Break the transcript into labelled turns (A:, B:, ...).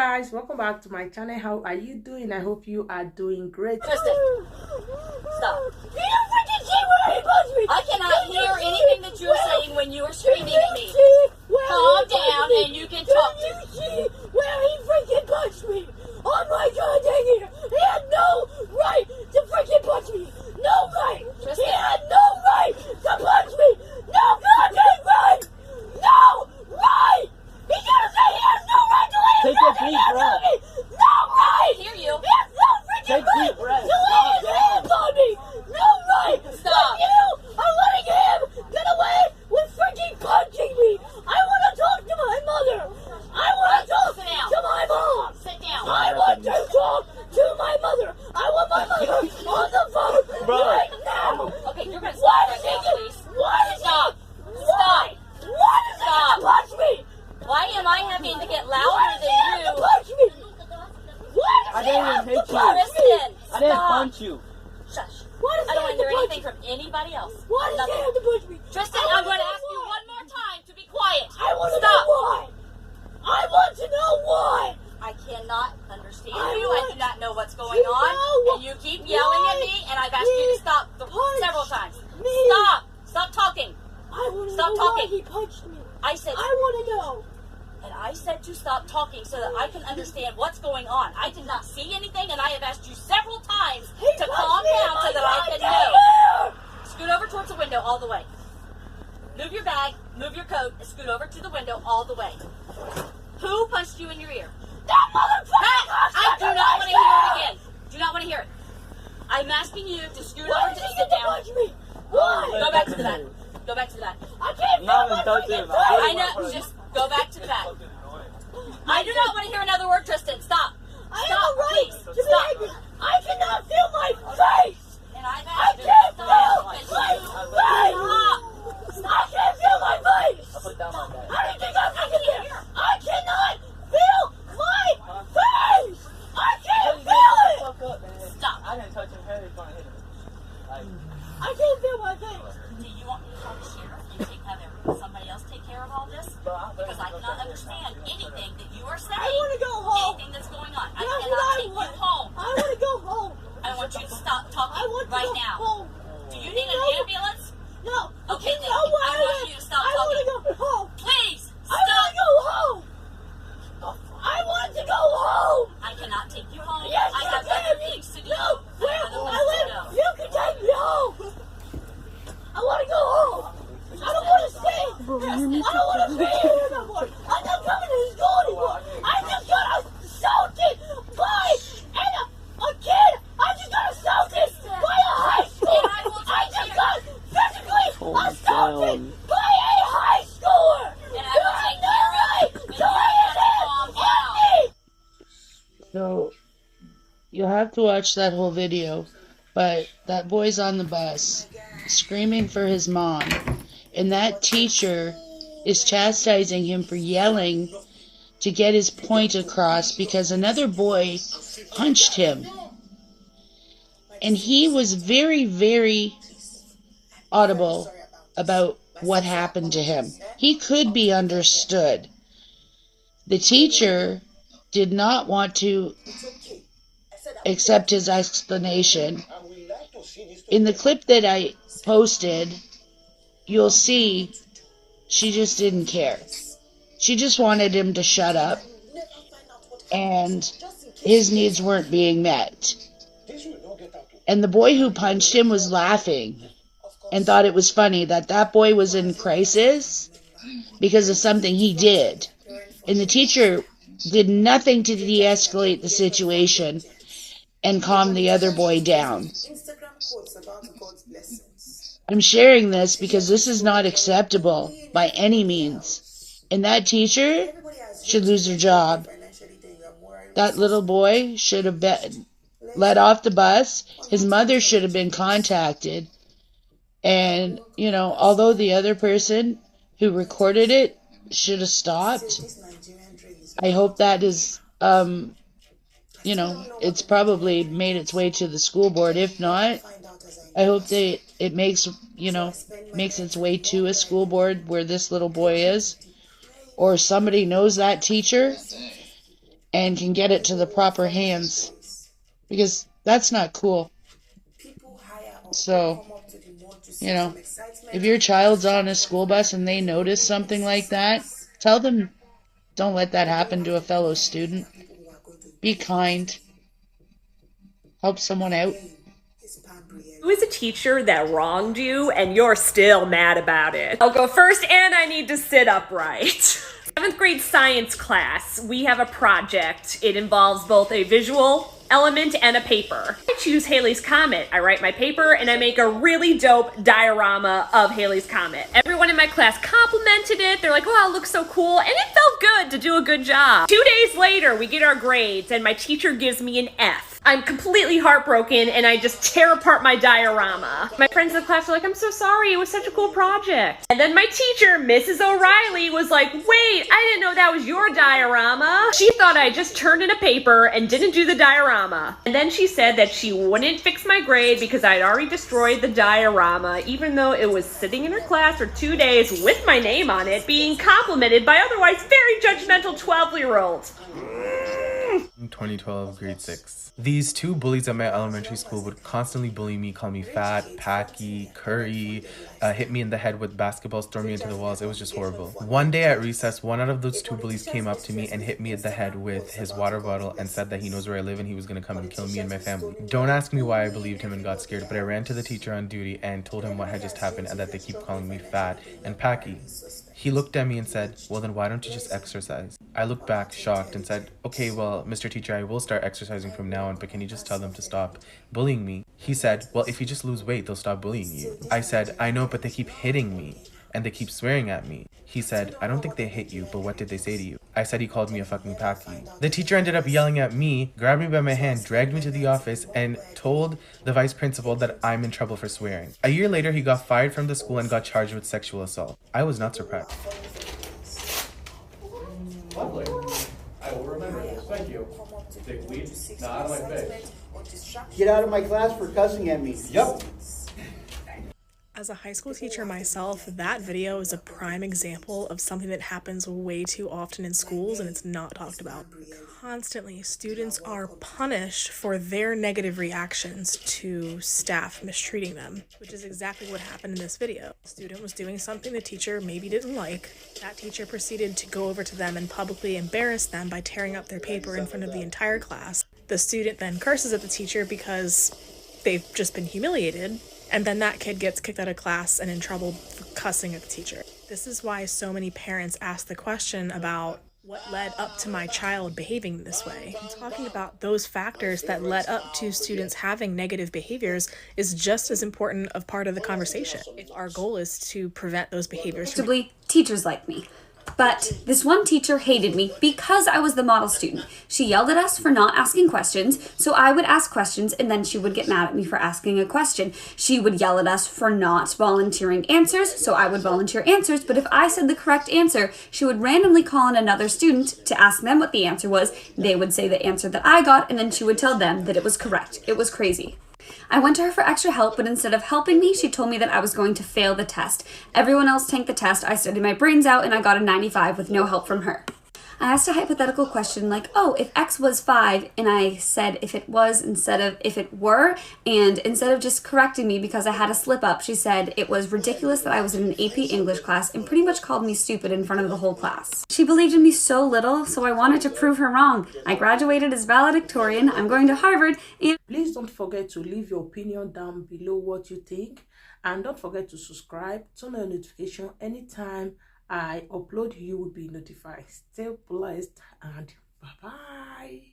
A: guys, welcome back to my channel. How are you doing? I hope you are doing great.
B: Kristen, stop. Do you freaking see where he punched me? I cannot hear anything that you're saying when you are screaming at me. Calm down and you can talk to me. See where he freaking punched me? Oh my god, dang it. He had no right to freaking punch me. No right. Tristan. He had no right to punch me. No goddamn right. No right. He's gonna say he has no right to lay his hands on me. No right. I hear you. He has no freaking right to lay his hands on me. No right. Stop. But you are letting him get away with freaking punching me. I want to talk to my mother. I want to talk to my mom. Sit down. I want to talk to my mother. I want my mother on the phone right now. Okay, you're going to stop right now, please. Why did stop? Stop. Why did you punch me? Why am I having to get louder than you? Punch me?
C: I didn't even hit you.
B: Kristen,
C: I didn't punch you.
B: Shush. I don't want to hear anything from anybody else.
C: Why does he have to punch me?
B: Tristan, I'm going to ask you one more time to be quiet.
C: I want to know why. I want to know why.
B: I cannot understand you. I do not know what's going on. And you keep yelling at me, and I've asked you to stop several times. Stop. Stop talking.
C: I want to
B: Stop
C: know
B: talking.
C: why he punched me.
B: I said,
C: I want to know.
B: and I said to stop talking so that I can understand what's going on. I did not see anything, and I have asked you several times to calm down so that I can know. Scoot over towards the window all the way. Move your bag, move your coat, and scoot over to the window all the way. Who punched you in your ear?
C: That motherfucker!
B: I do not want to hear it again. Do not want to hear it. I'm asking you to scoot over to sit down.
C: Punch me? Why?
B: Go back to the back. Go back to the back.
C: I can't feel my freaking face.
B: I know. Just go back to the back. I do not want to hear another word, Tristan. Stop.
C: I have
B: Stop,
C: a right
B: please.
C: to be
B: Stop.
C: angry. I cannot feel my face.
B: And I've
C: I
B: asked you
C: can't
B: to
C: feel
B: stop.
C: my
B: And
C: face.
B: you
C: I can't feel my face.
B: stop.
C: How do you think I'm thinking here? I cannot feel my face. I can't feel it.
B: Stop.
C: I didn't touch him. He's gonna hit him. I can't feel my face.
B: Do you want me to call the sheriff and have somebody else take care of all this? Because I cannot understand anything that you are saying.
C: I want to go home.
B: Anything that's going on. I
C: That's what
B: cannot
C: I
B: take you
C: want.
B: home.
C: I want to go home.
B: I want you to stop
C: I
B: talking
C: want to
B: right
C: go
B: now.
C: home.
B: Do you need an ambulance?
C: No.
B: Okay,
C: You
B: then
C: know what?
B: I want you to stop
C: I want to
B: talking.
C: go home.
B: Please,
C: I want
B: stop.
C: to go home. I want to go home.
B: I cannot take you home.
C: Yes,
B: I
C: you
B: have
C: can.
B: other things to do.
C: No,
B: I
C: where
B: have other
C: I
B: places to
C: live,
B: go.
C: you can take me home. I want to go home. I don't want to stay. I don't want to be here no more. I'm not coming to this school anymore. I just got assaulted by a kid. I just got assaulted by a high schooler. I just got physically assaulted by a high schooler.
B: And I
C: You
B: will
C: have
B: take
C: no
B: care
C: right
B: of it.
C: to lay his hands on me.
A: So, you'll have to watch that whole video, but that boy's on the bus, screaming for his mom, and that teacher is chastising him for yelling to get his point across because another boy punched him. And he was very, very audible about what happened to him. He could be understood. The teacher did not want to accept his explanation. In the clip that I posted, you'll see she just didn't care. She just wanted him to shut up, and his needs weren't being met. And the boy who punched him was laughing and thought it was funny that that boy was in crisis because of something he did. And the teacher did nothing to de-escalate the situation and calm the other boy down. I'm sharing this because this is not acceptable by any means. And that teacher should lose her job. That little boy should have been let off the bus. His mother should have been contacted. And, you know, although the other person who recorded it should have stopped, I hope that is, you know, it's probably made its way to the school board. If not, I hope it makes, you know, makes its way to a school board where this little boy is, or somebody knows that teacher and can get it to the proper hands, because that's not cool. So, you know, if your child's on a school bus and they notice something like that, tell them don't let that happen to a fellow student. Be kind. Help someone out.
D: Who is a teacher that wronged you and you're still mad about it? I'll go first, and I need to sit upright. 7th grade science class, we have a project. It involves both a visual element and a paper. I choose Halley's Comet. I write my paper and I make a really dope diorama of Halley's Comet. Everyone in my class complimented it. They're like, wow, it looks so cool. And it felt good to do a good job. 2 days later, we get our grades and my teacher gives me an F. I'm completely heartbroken and I just tear apart my diorama. My friends in the class are like, I'm so sorry, it was such a cool project. And then my teacher, Mrs. O'Reilly, was like, wait, I didn't know that was your diorama. She thought I just turned in a paper and didn't do the diorama. And then she said that she wouldn't fix my grade because I'd already destroyed the diorama, even though it was sitting in her class for 2 days with my name on it, being complimented by otherwise very judgmental 12-year-olds.
E: 2012, grade 6. These two bullies at my elementary school would constantly bully me, call me fat, packy, curry, hit me in the head with basketballs, throw me into the walls. It was just horrible. One day at recess, one out of those two bullies came up to me and hit me in the head with his water bottle and said that he knows where I live and he was going to come and kill me and my family. Don't ask me why I believed him and got scared, but I ran to the teacher on duty and told him what had just happened and that they keep calling me fat and packy. He looked at me and said, well, then why don't you just exercise? I looked back, shocked, and said, okay, well, Mr. Teacher, I will start exercising from now on, but can you just tell them to stop bullying me? He said, well, if you just lose weight, they'll stop bullying you. I said, I know, but they keep hitting me, and they keep swearing at me. He said, I don't think they hit you, but what did they say to you? I said he called me a fucking packy. The teacher ended up yelling at me, grabbed me by my hand, dragged me to the office, and told the vice principal that I'm in trouble for swearing. A year later, he got fired from the school and got charged with sexual assault. I was not surprised.
F: Lovely. I will remember this. Thank you. Dickweed. Now out of my face.
G: Get out of my class for cussing at me.
F: Yep.
H: As a high school teacher myself, that video is a prime example of something that happens way too often in schools and it's not talked about. Constantly, students are punished for their negative reactions to staff mistreating them, which is exactly what happened in this video. The student was doing something the teacher maybe didn't like. That teacher proceeded to go over to them and publicly embarrass them by tearing up their paper in front of the entire class. The student then curses at the teacher because they've just been humiliated. And then that kid gets kicked out of class and in trouble for cussing at the teacher. This is why so many parents ask the question about what led up to my child behaving this way. And talking about those factors that led up to students having negative behaviors is just as important of part of the conversation. If our goal is to prevent those behaviors from...
B: Teachers like me. But this one teacher hated me because I was the model student. She yelled at us for not asking questions, so I would ask questions and then she would get mad at me for asking a question. She would yell at us for not volunteering answers, so I would volunteer answers, but if I said the correct answer, she would randomly call in another student to ask them what the answer was. They would say the answer that I got, and then she would tell them that it was correct. It was crazy. I went to her for extra help, but instead of helping me, she told me that I was going to fail the test. Everyone else tanked the test, I studied my brains out, and I got a 95 with no help from her. I asked a hypothetical question like, oh, if X was 5, and I said if it was instead of if it were, and instead of just correcting me because I had a slip up, she said it was ridiculous that I was in an AP English class and pretty much called me stupid in front of the whole class. She believed in me so little, so I wanted to prove her wrong. I graduated as valedictorian, I'm going to Harvard, and...
I: Please don't forget to leave your opinion down below what you think, and don't forget to subscribe, turn on notification anytime I upload, you will be notified. Stay blessed and bye-bye.